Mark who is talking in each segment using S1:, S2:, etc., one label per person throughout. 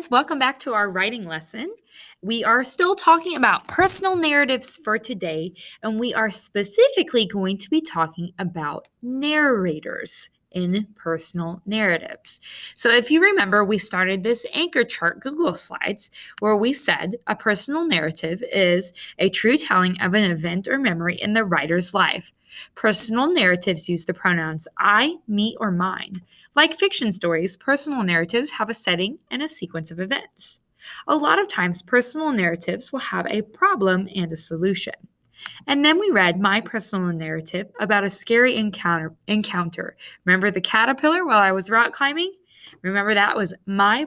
S1: friends, welcome back to our writing lesson. We are still talking about personal narratives for today, and we are specifically going to be talking about narrators in personal narratives. So if you remember, we started this anchor chart Google Slides where we said a personal narrative is a true telling of an event or memory in the writer's life. Personal narratives use the pronouns I, me, or mine. Like fiction stories, personal narratives have a setting and a sequence of events. A lot of times, personal narratives will have a problem and a solution. And then we read my personal narrative about a scary encounter. Remember the caterpillar while I was rock climbing? Remember that was my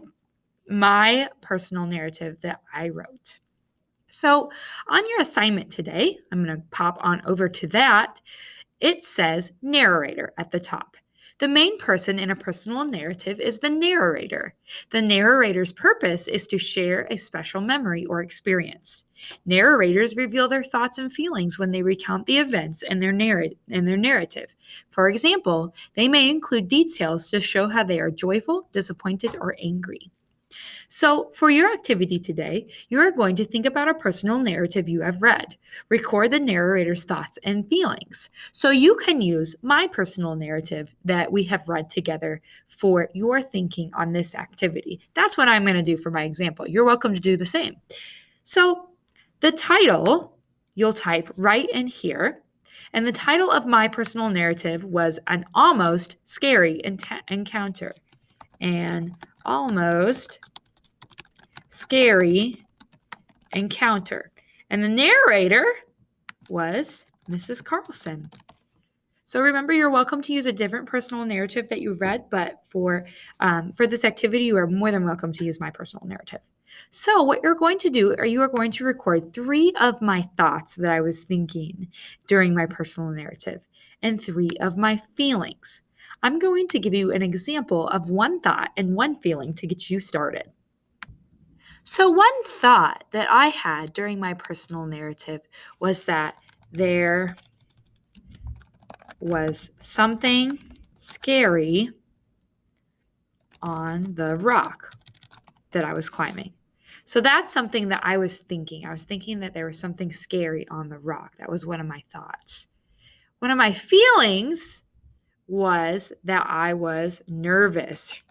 S1: personal narrative that I wrote. So on your assignment today, I'm going to pop on over to that. It says narrator at the top. The main person in a personal narrative is the narrator. The narrator's purpose is to share a special memory or experience. Narrators reveal their thoughts and feelings when they recount the events in their narrative. For example, they may include details to show how they are joyful, disappointed, or angry. So, for your activity today, you are going to think about a personal narrative you have read. Record the narrator's thoughts and feelings. So, you can use my personal narrative that we have read together for your thinking on this activity. That's what I'm going to do for my example. You're welcome to do the same. So, the title you'll type right in here. And the title of my personal narrative was An Almost Scary Encounter. An almost scary encounter. And the narrator was Mrs. Carlson. So remember, you're welcome to use a different personal narrative that you've read, but for this activity, you are more than welcome to use my personal narrative. So what you're going to do, you are going to record 3 of my thoughts that I was thinking during my personal narrative and 3 of my feelings. I'm going to give you an example of one thought and one feeling to get you started. So one thought that I had during my personal narrative was that there was something scary on the rock that I was climbing. So that's something that I was thinking. I was thinking that there was something scary on the rock. That was one of my thoughts. One of my feelings was that I was nervous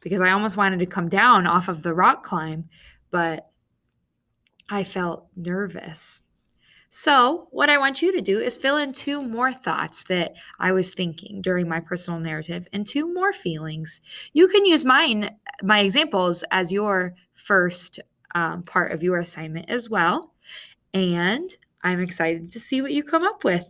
S1: because I almost wanted to come down off of the rock climb, but I felt nervous. So what I want you to do is fill in 2 more thoughts that I was thinking during my personal narrative and 2 more feelings. You can use my examples as your first part of your assignment as well. And I'm excited to see what you come up with.